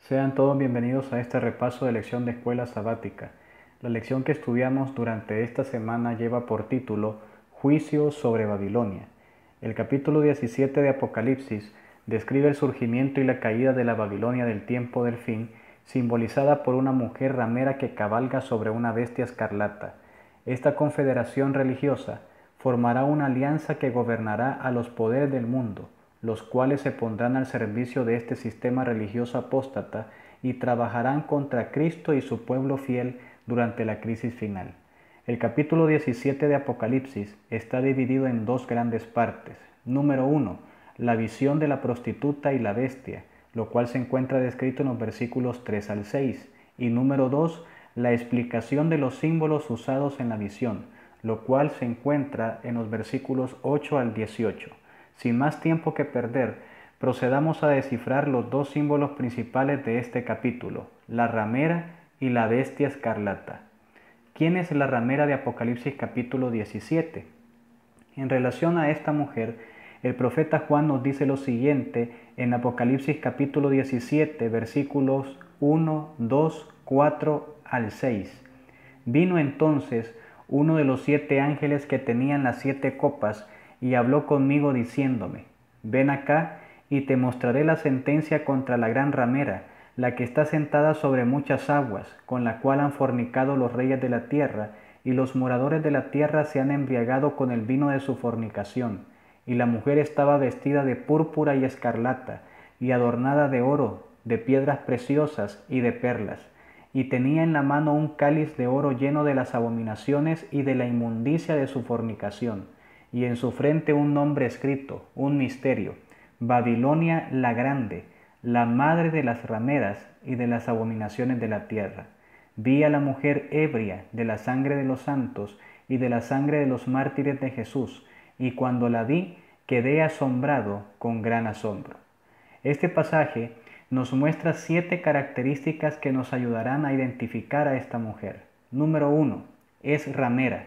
Sean todos bienvenidos a este repaso de lección de escuela sabática. La lección que estudiamos durante esta semana lleva por título Juicio sobre Babilonia. El capítulo 17 de Apocalipsis describe el surgimiento y la caída de la Babilonia del tiempo del fin, simbolizada por una mujer ramera que cabalga sobre una bestia escarlata. Esta confederación religiosa formará una alianza que gobernará a los poderes del mundo, los cuales se pondrán al servicio de este sistema religioso apóstata y trabajarán contra Cristo y su pueblo fiel durante la crisis final. El capítulo 17 de Apocalipsis está dividido en dos grandes partes. Número 1, la visión de la prostituta y la bestia, lo cual se encuentra descrito en los versículos 3 al 6. Y número 2, la explicación de los símbolos usados en la visión, lo cual se encuentra en los versículos 8 al 18. Sin más tiempo que perder, procedamos a descifrar los dos símbolos principales de este capítulo, la ramera y la bestia escarlata. ¿Quién es la ramera de Apocalipsis capítulo 17? En relación a esta mujer, el profeta Juan nos dice lo siguiente en Apocalipsis capítulo 17, versículos 1, 2, 4 al 6. Vino entonces uno de los 7 ángeles que tenían las 7 copas y habló conmigo diciéndome: Ven acá y te mostraré la sentencia contra la gran ramera, la que está sentada sobre muchas aguas, con la cual han fornicado los reyes de la tierra, y los moradores de la tierra se han embriagado con el vino de su fornicación. Y la mujer estaba vestida de púrpura y escarlata, y adornada de oro, de piedras preciosas y de perlas, y tenía en la mano un cáliz de oro lleno de las abominaciones y de la inmundicia de su fornicación, y en su frente un nombre escrito, un misterio: Babilonia la Grande, la madre de las rameras y de las abominaciones de la tierra. Vi a la mujer ebria de la sangre de los santos y de la sangre de los mártires de Jesús, y cuando la vi quedé asombrado con gran asombro. Este pasaje nos muestra 7 características que nos ayudarán a identificar a esta mujer. Número 1, es ramera.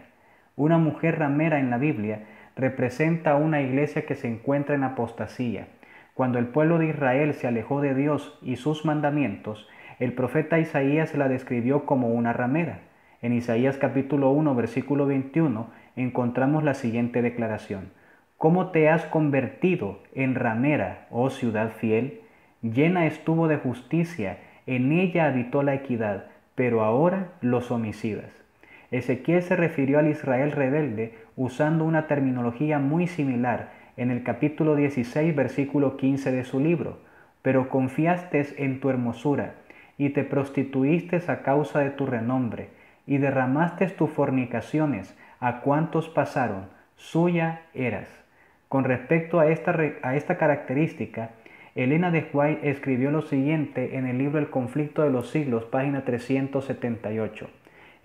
Una mujer ramera en la Biblia representa a una iglesia que se encuentra en apostasía. Cuando el pueblo de Israel se alejó de Dios y sus mandamientos, el profeta Isaías la describió como una ramera. En Isaías capítulo 1, versículo 21, encontramos la siguiente declaración: ¿Cómo te has convertido en ramera, oh ciudad fiel? Llena estuvo de justicia, en ella habitó la equidad, pero ahora los homicidas. Ezequiel se refirió al Israel rebelde usando una terminología muy similar en el capítulo 16, versículo 15 de su libro. Pero confiaste en tu hermosura, y te prostituiste a causa de tu renombre, y derramaste tus fornicaciones a cuantos pasaron, suya eras. Con respecto a esta característica, Elena de White escribió lo siguiente en el libro El conflicto de los siglos, página 378.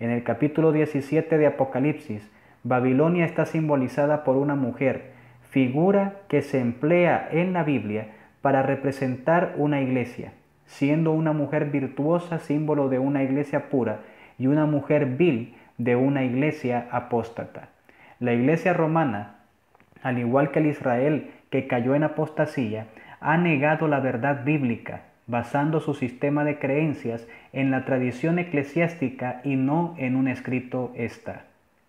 En el capítulo 17 de Apocalipsis, Babilonia está simbolizada por una mujer, figura que se emplea en la Biblia para representar una iglesia, siendo una mujer virtuosa símbolo de una iglesia pura y una mujer vil de una iglesia apóstata. La iglesia romana, al igual que el Israel que cayó en apostasía, ha negado la verdad bíblica, basando su sistema de creencias en la tradición eclesiástica y no en un escrito estar.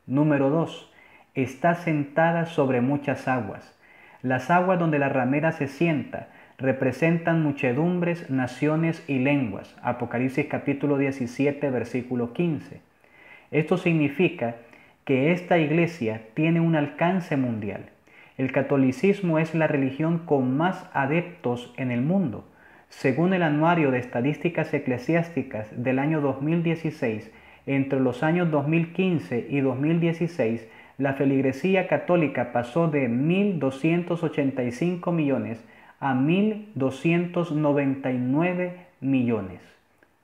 Número 2. Está sentada sobre muchas aguas. Las aguas donde la ramera se sienta representan muchedumbres, naciones y lenguas. Apocalipsis capítulo 17, versículo 15. Esto significa que esta iglesia tiene un alcance mundial. El catolicismo es la religión con más adeptos en el mundo. Según el Anuario de Estadísticas Eclesiásticas del año 2016, entre los años 2015 y 2016, la feligresía católica pasó de 1.285 millones a 1.299 millones.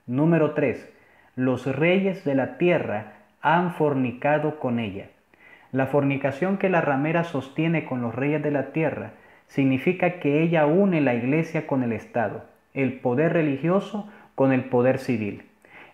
Número 3. Los reyes de la tierra han fornicado con ella. La fornicación que la ramera sostiene con los reyes de la tierra significa que ella une la iglesia con el Estado, el poder religioso con el poder civil.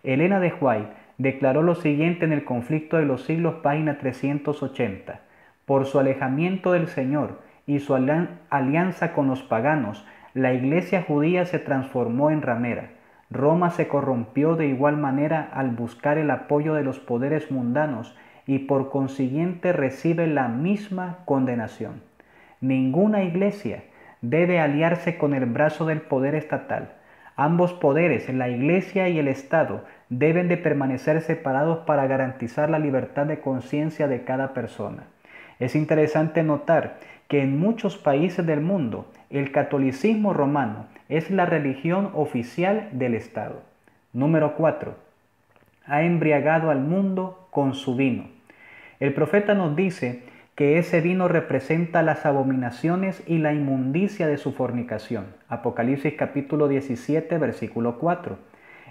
Elena de White declaró lo siguiente en el conflicto de los siglos, página 380. Por su alejamiento del Señor y su alianza con los paganos, la iglesia judía se transformó en ramera. Roma se corrompió de igual manera al buscar el apoyo de los poderes mundanos y por consiguiente recibe la misma condenación. Ninguna iglesia debe aliarse con el brazo del poder estatal. Ambos poderes, la iglesia y el Estado, deben de permanecer separados para garantizar la libertad de conciencia de cada persona. Es interesante notar que en muchos países del mundo el catolicismo romano es la religión oficial del Estado. Número 4. Ha embriagado al mundo con su vino. El profeta nos dice que ese vino representa las abominaciones y la inmundicia de su fornicación. Apocalipsis capítulo 17, versículo 4.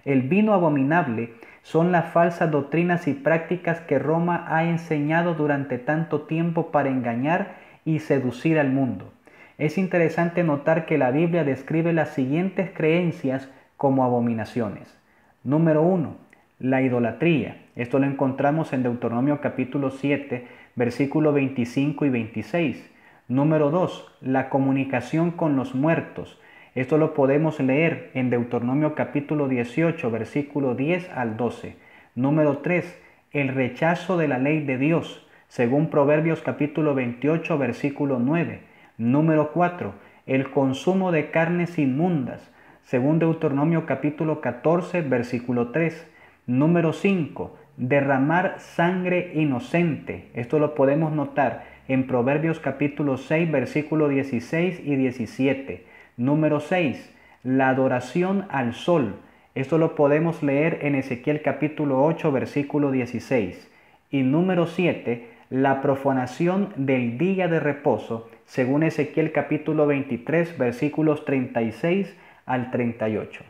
El vino abominable son las falsas doctrinas y prácticas que Roma ha enseñado durante tanto tiempo para engañar y seducir al mundo. Es interesante notar que la Biblia describe las siguientes creencias como abominaciones. Número 1. La idolatría. Esto lo encontramos en Deuteronomio capítulo 7, versículos 25 y 26. Número 2. La comunicación con los muertos. Esto lo podemos leer en Deuteronomio capítulo 18, versículo 10 al 12. Número 3. El rechazo de la ley de Dios, según Proverbios capítulo 28, versículo 9. Número 4. El consumo de carnes inmundas, según Deuteronomio capítulo 14, versículo 3. Número 5. Derramar sangre inocente. Esto lo podemos notar en Proverbios capítulo 6, versículo 16 y 17. Número 6. La adoración al sol. Esto lo podemos leer en Ezequiel capítulo 8, versículo 16. Y número 7. La profanación del día de reposo, según Ezequiel capítulo 23, versículos 36 al 38.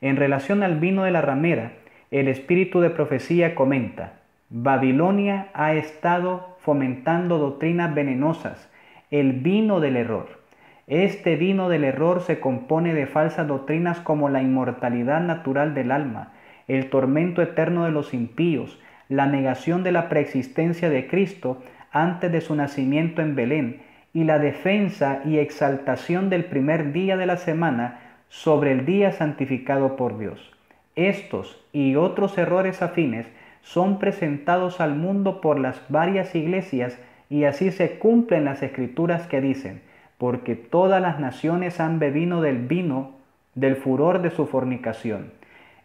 En relación al vino de la ramera, el espíritu de profecía comenta: Babilonia ha estado fomentando doctrinas venenosas, el vino del error. Este vino del error se compone de falsas doctrinas como la inmortalidad natural del alma, el tormento eterno de los impíos, la negación de la preexistencia de Cristo antes de su nacimiento en Belén y la defensa y exaltación del primer día de la semana sobre el día santificado por Dios. Estos y otros errores afines son presentados al mundo por las varias iglesias y así se cumplen las escrituras que dicen: porque todas las naciones han bebido del vino del furor de su fornicación.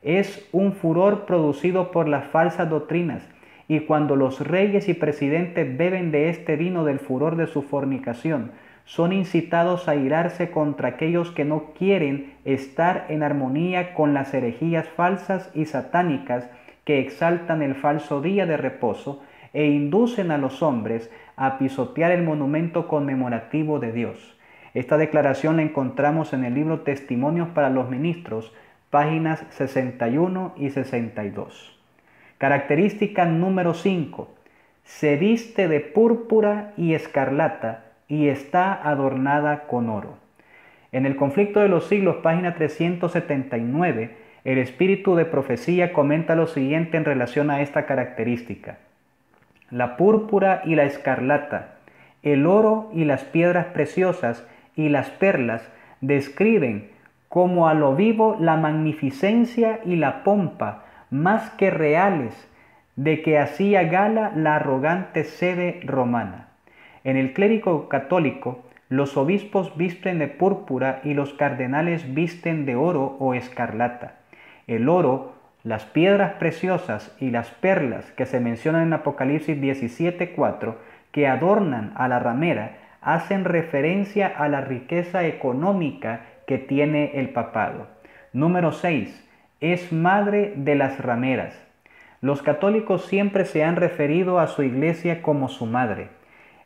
Es un furor producido por las falsas doctrinas, y cuando los reyes y presidentes beben de este vino del furor de su fornicación, son incitados a irarse contra aquellos que no quieren estar en armonía con las herejías falsas y satánicas que exaltan el falso día de reposo e inducen a los hombres a pisotear el monumento conmemorativo de Dios. Esta declaración la encontramos en el libro Testimonios para los Ministros, páginas 61 y 62. Característica número 5. Se viste de púrpura y escarlata y está adornada con oro. En el Conflicto de los Siglos, página 379, el espíritu de profecía comenta lo siguiente en relación a esta característica: la púrpura y la escarlata, el oro y las piedras preciosas y las perlas describen como a lo vivo la magnificencia y la pompa más que reales de que hacía gala la arrogante sede romana. En el clérigo católico, los obispos visten de púrpura y los cardenales visten de oro o escarlata. El oro, las piedras preciosas y las perlas que se mencionan en Apocalipsis 17:4, que adornan a la ramera, hacen referencia a la riqueza económica que tiene el papado. Número 6. Es madre de las rameras. Los católicos siempre se han referido a su iglesia como su madre.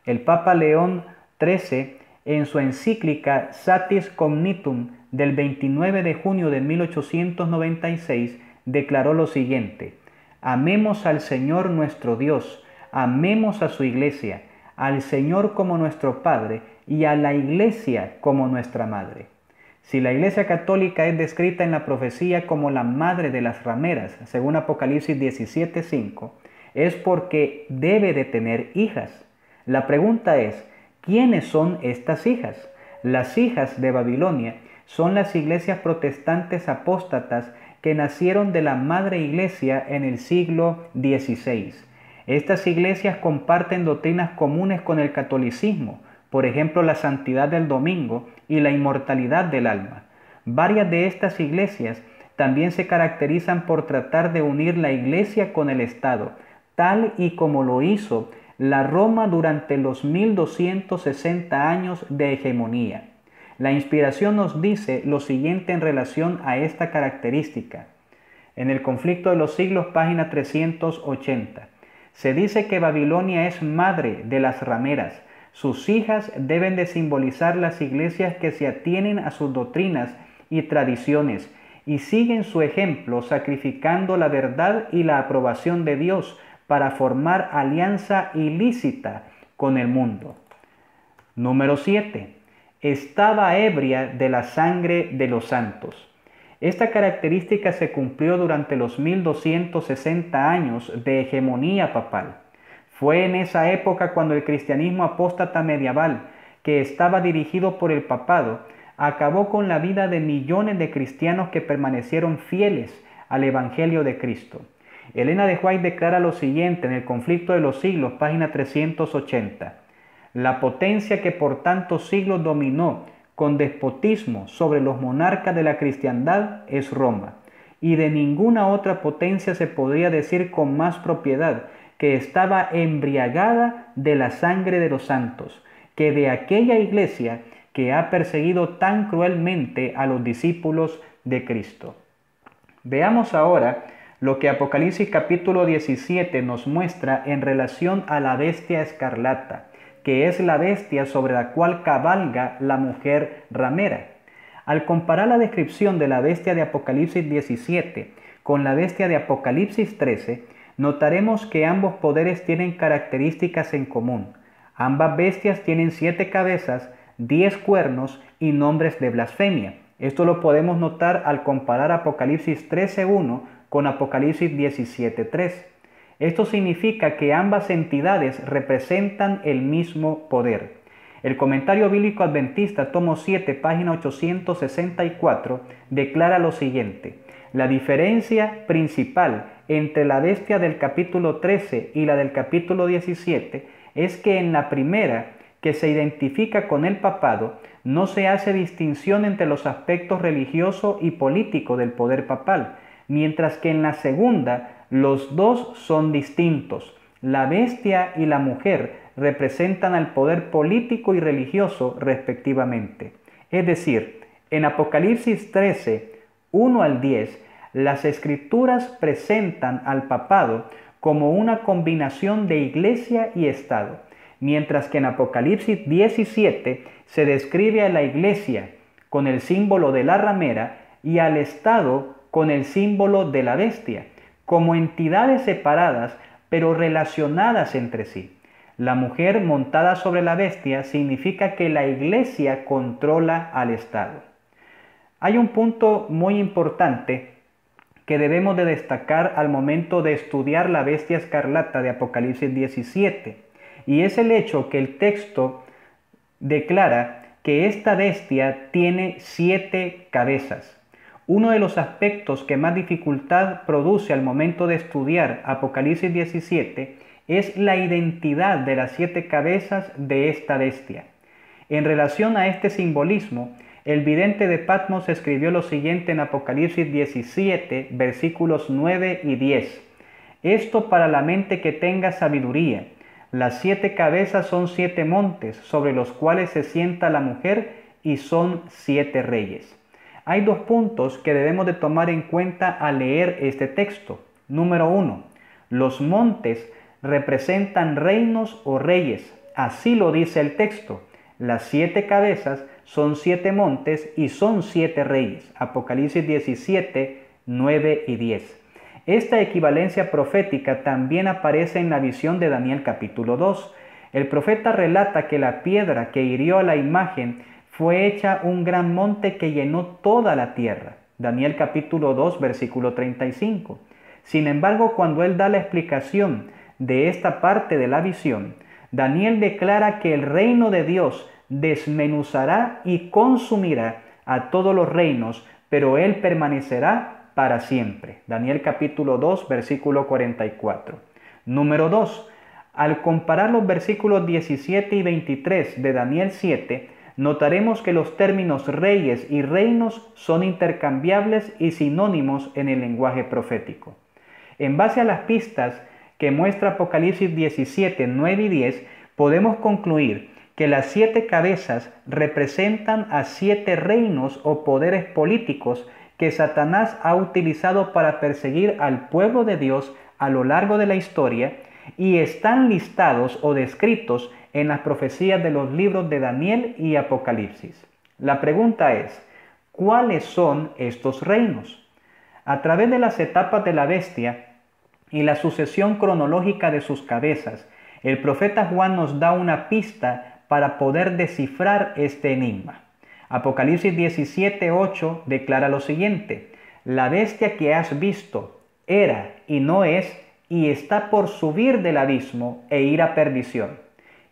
El Papa León XIII, en su encíclica Satis Comnitum del 29 de junio de 1896, declaró lo siguiente: amemos al Señor nuestro Dios, amemos a su iglesia, al Señor como nuestro Padre y a la iglesia como nuestra madre. Si la iglesia católica es descrita en la profecía como la madre de las rameras, según Apocalipsis 17:5, es porque debe de tener hijas. La pregunta es: ¿quiénes son estas hijas? Las hijas de Babilonia son las iglesias protestantes apóstatas que nacieron de la Madre Iglesia en el siglo XVI. Estas iglesias comparten doctrinas comunes con el catolicismo, por ejemplo la santidad del domingo y la inmortalidad del alma. Varias de estas iglesias también se caracterizan por tratar de unir la Iglesia con el Estado, tal y como lo hizo la Roma durante los 1260 años de hegemonía. La inspiración nos dice lo siguiente en relación a esta característica. En el Conflicto de los Siglos, página 380, se dice que Babilonia es madre de las rameras. Sus hijas deben de simbolizar las iglesias que se atienen a sus doctrinas y tradiciones y siguen su ejemplo sacrificando la verdad y la aprobación de Dios para formar alianza ilícita con el mundo. Número 7. Estaba ebria de la sangre de los santos. Esta característica se cumplió durante los 1260 años de hegemonía papal. Fue en esa época cuando el cristianismo apóstata medieval, que estaba dirigido por el papado, acabó con la vida de millones de cristianos que permanecieron fieles al Evangelio de Cristo. Elena de White declara lo siguiente en el Conflicto de los Siglos, página 380. La potencia que por tantos siglos dominó con despotismo sobre los monarcas de la cristiandad es Roma, y de ninguna otra potencia se podría decir con más propiedad que estaba embriagada de la sangre de los santos, que de aquella iglesia que ha perseguido tan cruelmente a los discípulos de Cristo. Veamos ahora lo que Apocalipsis capítulo 17 nos muestra en relación a la bestia escarlata, que es la bestia sobre la cual cabalga la mujer ramera. Al comparar la descripción de la bestia de Apocalipsis 17 con la bestia de Apocalipsis 13, notaremos que ambos poderes tienen características en común. Ambas bestias tienen 7 cabezas, 10 cuernos y nombres de blasfemia. Esto lo podemos notar al comparar Apocalipsis 13:1 con Apocalipsis 17:3. Esto significa que ambas entidades representan el mismo poder. El Comentario Bíblico Adventista, tomo 7, página 864, declara lo siguiente: la diferencia principal entre la bestia del capítulo 13 y la del capítulo 17 es que en la primera, que se identifica con el papado, no se hace distinción entre los aspectos religioso y político del poder papal, mientras que en la segunda los dos son distintos. La bestia y la mujer representan al poder político y religioso respectivamente. Es decir, en Apocalipsis 13, 1 al 10, las escrituras presentan al papado como una combinación de iglesia y estado, mientras que en Apocalipsis 17 se describe a la iglesia con el símbolo de la ramera y al estado con el símbolo de la bestia, como entidades separadas pero relacionadas entre sí. La mujer montada sobre la bestia significa que la iglesia controla al estado. Hay un punto muy importante que debemos de destacar al momento de estudiar la bestia escarlata de Apocalipsis 17, y es el hecho que el texto declara que esta bestia tiene 7 cabezas. Uno de los aspectos que más dificultad produce al momento de estudiar Apocalipsis 17 es la identidad de las 7 cabezas de esta bestia. En relación a este simbolismo, el vidente de Patmos escribió lo siguiente en Apocalipsis 17, versículos 9 y 10. Esto para la mente que tenga sabiduría. Las 7 cabezas son 7 montes, sobre los cuales se sienta la mujer, y son 7 reyes. Hay 2 puntos que debemos de tomar en cuenta al leer este texto. Número 1. Los montes representan reinos o reyes. Así lo dice el texto. Las 7 cabezas son 7 montes y son 7 reyes. Apocalipsis 17, 9 y 10. Esta equivalencia profética también aparece en la visión de Daniel capítulo 2. El profeta relata que la piedra que hirió a la imagen fue hecha un gran monte que llenó toda la tierra. Daniel capítulo 2, versículo 35. Sin embargo, cuando él da la explicación de esta parte de la visión, Daniel declara que el reino de Dios desmenuzará y consumirá a todos los reinos, pero él permanecerá para siempre. Daniel capítulo 2, versículo 44. Número 2. Al comparar los versículos 17 y 23 de Daniel 7, notaremos que los términos reyes y reinos son intercambiables y sinónimos en el lenguaje profético. En base a las pistas que muestra Apocalipsis 17, 9 y 10, podemos concluir que las 7 cabezas representan a 7 reinos o poderes políticos que Satanás ha utilizado para perseguir al pueblo de Dios a lo largo de la historia y están listados o descritos en las profecías de los libros de Daniel y Apocalipsis. La pregunta es, ¿cuáles son estos reinos? A través de las etapas de la bestia y la sucesión cronológica de sus cabezas, el profeta Juan nos da una pista para poder descifrar este enigma. Apocalipsis 17:8 declara lo siguiente: la bestia que has visto era y no es, y está por subir del abismo e ir a perdición.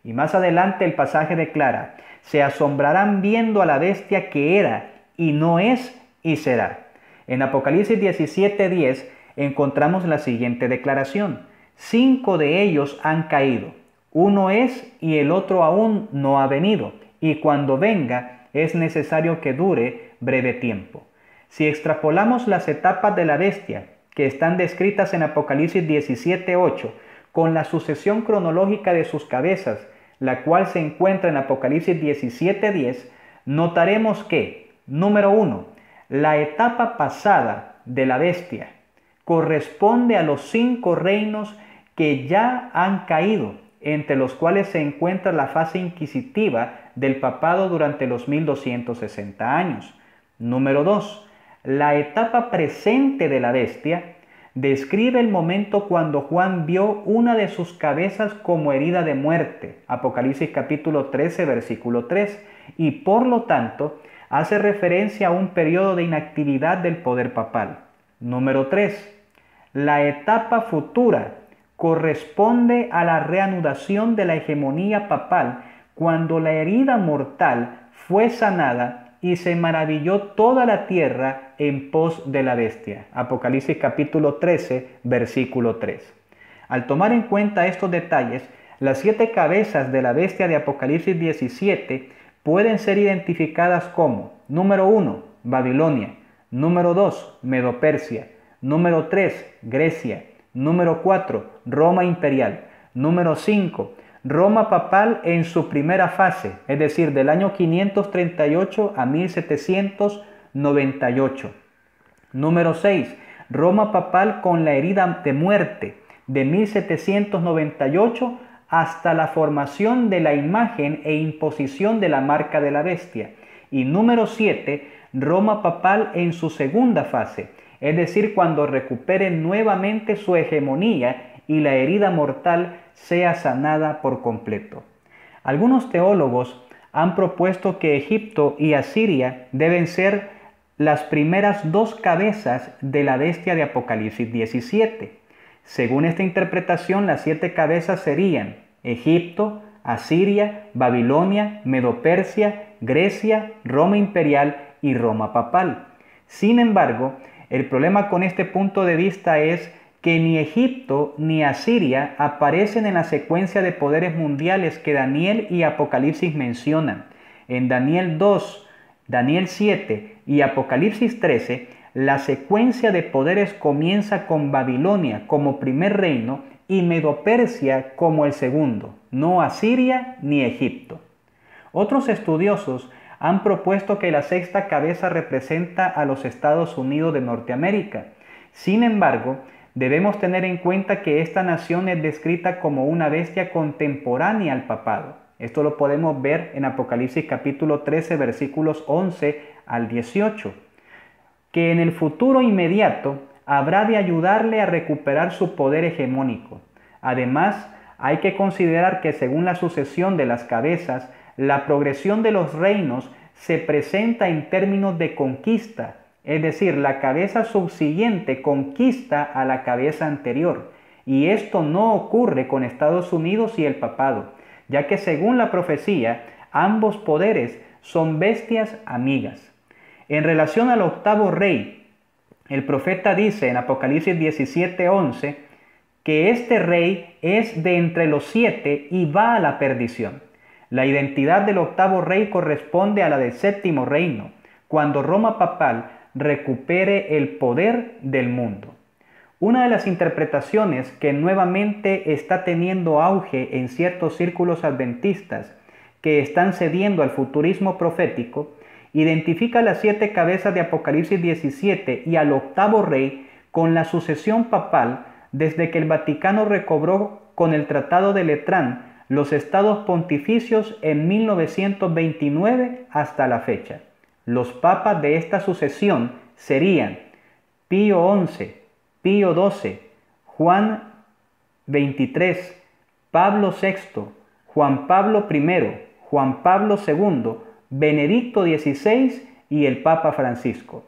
Y más adelante el pasaje declara: se asombrarán viendo a la bestia que era y no es y será. En Apocalipsis 17:10 encontramos la siguiente declaración: 5 de ellos han caído, uno es y el otro aún no ha venido, y cuando venga es necesario que dure breve tiempo. Si extrapolamos las etapas de la bestia que están descritas en Apocalipsis 17:8 con la sucesión cronológica de sus cabezas, la cual se encuentra en Apocalipsis 17:10, notaremos que, número 1, la etapa pasada de la bestia corresponde a los 5 reinos que ya han caído, entre los cuales se encuentra la fase inquisitiva del papado durante los 1260 años. Número 2. La etapa presente de la bestia describe el momento cuando Juan vio una de sus cabezas como herida de muerte, Apocalipsis capítulo 13, versículo 3, y por lo tanto hace referencia a un periodo de inactividad del poder papal. Número 3. La etapa futura corresponde a la reanudación de la hegemonía papal cuando la herida mortal fue sanada y se maravilló toda la tierra en pos de la bestia. Apocalipsis capítulo 13, versículo 3. Al tomar en cuenta estos detalles, las 7 cabezas de la bestia de Apocalipsis 17 pueden ser identificadas como: número 1, Babilonia; número 2, Medo-Persia; número 3, Grecia; número 4, Roma imperial; número 5, Roma papal en su primera fase, es decir, del año 538 a 1798. Número 6, Roma papal con la herida de muerte, de 1798 hasta la formación de la imagen e imposición de la marca de la bestia. Y número 7, Roma papal en su segunda fase, es decir, cuando recupere nuevamente su hegemonía y la herida mortal sea sanada por completo. Algunos teólogos han propuesto que Egipto y Asiria deben ser las primeras 2 cabezas de la bestia de Apocalipsis 17. Según esta interpretación, las 7 cabezas serían Egipto, Asiria, Babilonia, Medo-Persia, Grecia, Roma imperial y Roma papal. Sin embargo, el problema con este punto de vista es que ni Egipto ni Asiria aparecen en la secuencia de poderes mundiales que Daniel y Apocalipsis mencionan. En Daniel 2, Daniel 7 y Apocalipsis 13, la secuencia de poderes comienza con Babilonia como primer reino y Medo-Persia como el segundo, no Asiria ni Egipto. Otros estudiosos han propuesto que la 6ª cabeza representa a los Estados Unidos de Norteamérica. Sin embargo, debemos tener en cuenta que esta nación es descrita como una bestia contemporánea al papado. Esto lo podemos ver en Apocalipsis capítulo 13, versículos 11 al 18, que en el futuro inmediato habrá de ayudarle a recuperar su poder hegemónico. Además, hay que considerar que según la sucesión de las cabezas, la progresión de los reinos se presenta en términos de conquista, es decir, la cabeza subsiguiente conquista a la cabeza anterior, y esto no ocurre con Estados Unidos y el papado, ya que según la profecía, ambos poderes son bestias amigas. En relación al octavo rey, el profeta dice en Apocalipsis 17:11 que este rey es de entre los 7 y va a la perdición. La identidad del octavo rey corresponde a la del séptimo reino, cuando Roma papal recupere el poder del mundo. Una de las interpretaciones que nuevamente está teniendo auge en ciertos círculos adventistas que están cediendo al futurismo profético, identifica las 7 cabezas de Apocalipsis 17 y al octavo rey con la sucesión papal desde que el Vaticano recobró con el Tratado de Letrán los estados pontificios en 1929 hasta la fecha. Los papas de esta sucesión serían Pío XI, Pío XII, Juan XXIII, Pablo VI, Juan Pablo I, Juan Pablo II, Benedicto XVI y el Papa Francisco.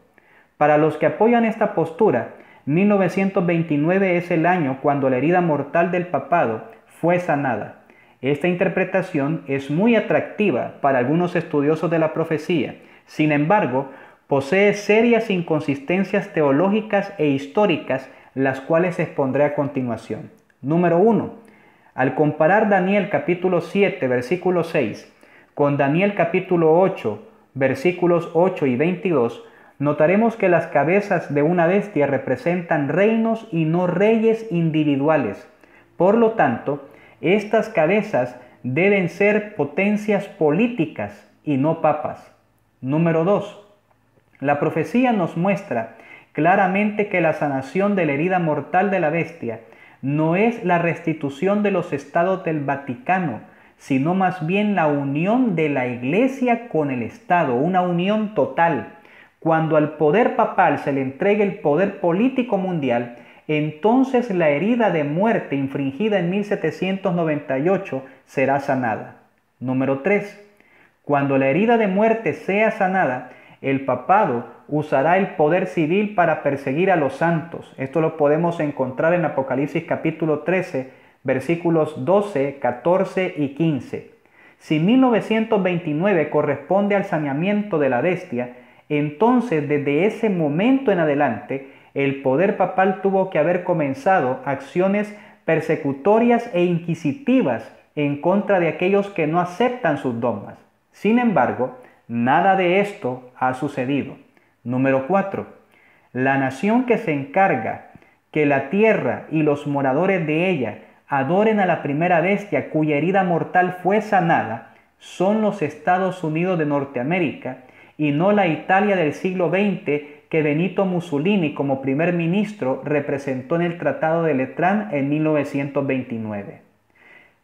Para los que apoyan esta postura, 1929 es el año cuando la herida mortal del papado fue sanada. Esta interpretación es muy atractiva para algunos estudiosos de la profecía. Sin embargo, posee serias inconsistencias teológicas e históricas, las cuales expondré a continuación. Número 1. Al comparar Daniel capítulo 7, versículo 6, con Daniel capítulo 8, versículos 8 y 22, notaremos que las cabezas de una bestia representan reinos y no reyes individuales. Por lo tanto, estas cabezas deben ser potencias políticas y no papas. Número 2. La profecía nos muestra claramente que la sanación de la herida mortal de la bestia no es la restitución de los estados del Vaticano, sino más bien la unión de la Iglesia con el Estado, una unión total. Cuando al poder papal se le entregue el poder político mundial, entonces la herida de muerte infringida en 1798 será sanada. Número 3. Cuando la herida de muerte sea sanada, el papado usará el poder civil para perseguir a los santos. Esto lo podemos encontrar en Apocalipsis capítulo 13, versículos 12, 14 y 15. Si 1929 corresponde al saneamiento de la bestia, entonces desde ese momento en adelante, el poder papal tuvo que haber comenzado acciones persecutorias e inquisitivas en contra de aquellos que no aceptan sus dogmas. Sin embargo, nada de esto ha sucedido. Número 4. La nación que se encarga que la tierra y los moradores de ella adoren a la primera bestia cuya herida mortal fue sanada son los Estados Unidos de Norteamérica y no la Italia del siglo XX que Benito Mussolini como primer ministro representó en el Tratado de Letrán en 1929.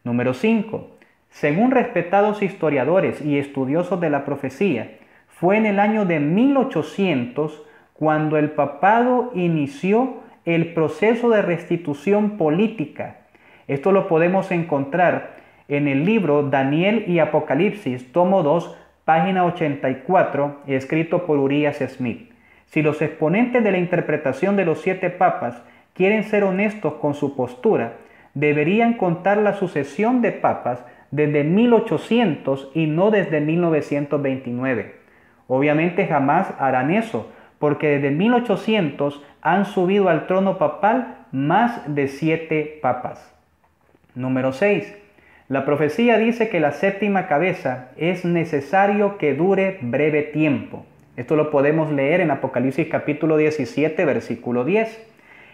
Número 5. Según respetados historiadores y estudiosos de la profecía, fue en el año de 1800 cuando el papado inició el proceso de restitución política. Esto lo podemos encontrar en el libro Daniel y Apocalipsis, tomo 2, página 84, escrito por Urias Smith. Si los exponentes de la interpretación de los 7 papas quieren ser honestos con su postura, deberían contar la sucesión de papas desde 1800 y no desde 1929. Obviamente jamás harán eso, porque desde 1800 han subido al trono papal más de 7 papas. Número 6. La profecía dice que la séptima cabeza es necesario que dure breve tiempo. Esto lo podemos leer en Apocalipsis capítulo 17, versículo 10.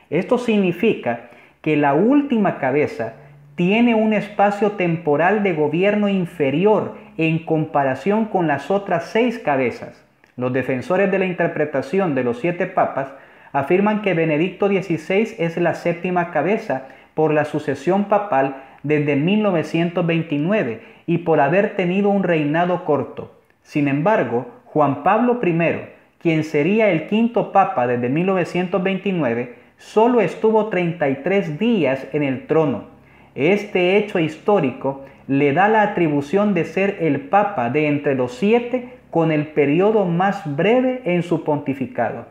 Esto significa que la última cabeza tiene un espacio temporal de gobierno inferior en comparación con las otras 6 cabezas. Los defensores de la interpretación de los 7 papas afirman que Benedicto XVI es la séptima cabeza por la sucesión papal desde 1929 y por haber tenido un reinado corto. Sin embargo, Juan Pablo I, quien sería el 5º papa desde 1929, solo estuvo 33 días en el trono. Este hecho histórico le da la atribución de ser el papa de entre los 7 con el periodo más breve en su pontificado.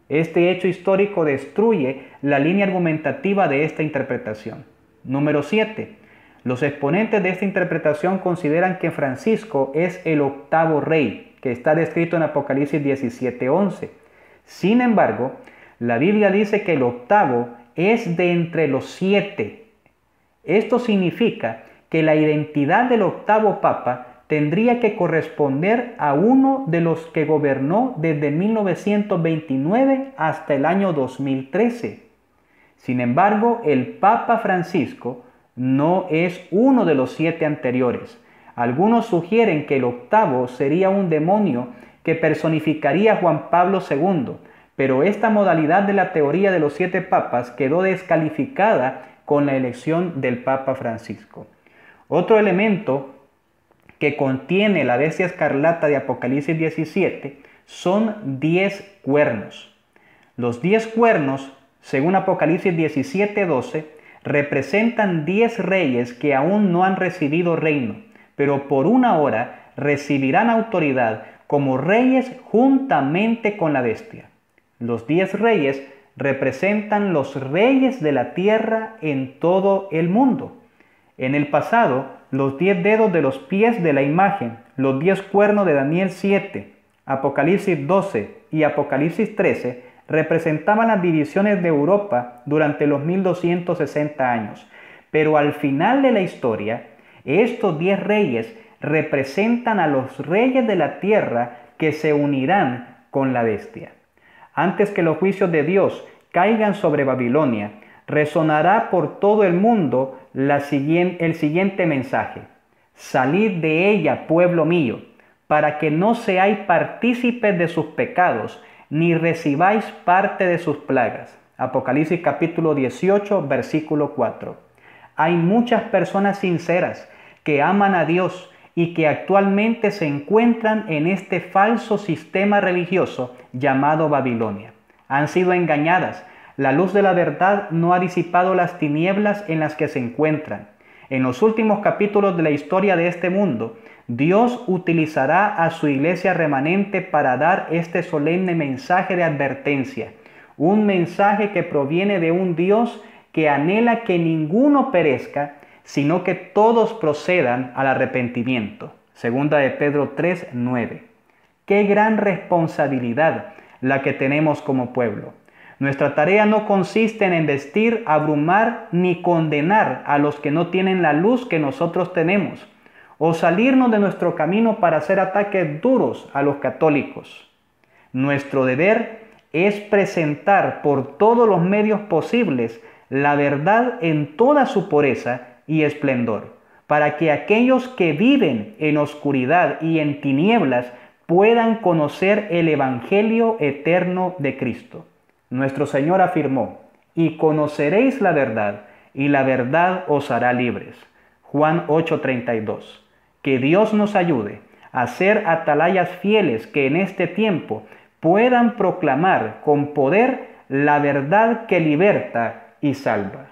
Este hecho histórico destruye la línea argumentativa de esta interpretación. Número 7. Los exponentes de esta interpretación consideran que Francisco es el octavo rey, que está descrito en Apocalipsis 17:11. Sin embargo, la Biblia dice que el octavo es de entre los 7. Esto significa que la identidad del octavo papa tendría que corresponder a uno de los que gobernó desde 1929 hasta el año 2013. Sin embargo, el Papa Francisco no es uno de los 7 anteriores. Algunos sugieren que el octavo sería un demonio que personificaría a Juan Pablo II, pero esta modalidad de la teoría de los 7 papas quedó descalificada con la elección del Papa Francisco. Otro elemento que contiene la bestia escarlata de Apocalipsis 17 son 10 cuernos. Los 10 cuernos, según Apocalipsis 17:12, representan 10 reyes que aún no han recibido reino, pero por una hora recibirán autoridad como reyes juntamente con la bestia. Los 10 reyes representan los reyes de la tierra en todo el mundo. En el pasado, los 10 dedos de los pies de la imagen, los 10 cuernos de Daniel 7, Apocalipsis 12 y Apocalipsis 13 representaban las divisiones de Europa durante los 1260 años. Pero al final de la historia, estos 10 reyes representan a los reyes de la tierra que se unirán con la bestia. Antes que los juicios de Dios caigan sobre Babilonia, resonará por todo el mundo el siguiente mensaje: salid de ella, pueblo mío, para que no seáis partícipes de sus pecados, ni recibáis parte de sus plagas. Apocalipsis capítulo 18, versículo 4. Hay muchas personas sinceras que aman a Dios y que actualmente se encuentran en este falso sistema religioso llamado Babilonia. Han sido engañadas. La luz de la verdad no ha disipado las tinieblas en las que se encuentran. En los últimos capítulos de la historia de este mundo, Dios utilizará a su iglesia remanente para dar este solemne mensaje de advertencia. Un mensaje que proviene de un Dios que anhela que ninguno perezca, sino que todos procedan al arrepentimiento. Segunda de Pedro 3:9. Qué gran responsabilidad la que tenemos como pueblo. Nuestra tarea no consiste en embestir, abrumar ni condenar a los que no tienen la luz que nosotros tenemos, o salirnos de nuestro camino para hacer ataques duros a los católicos. Nuestro deber es presentar por todos los medios posibles la verdad en toda su pureza y esplendor, para que aquellos que viven en oscuridad y en tinieblas puedan conocer el Evangelio eterno de Cristo. Nuestro Señor afirmó: y conoceréis la verdad, y la verdad os hará libres. Juan 8:32. Que Dios nos ayude a ser atalayas fieles que en este tiempo puedan proclamar con poder la verdad que liberta y salva.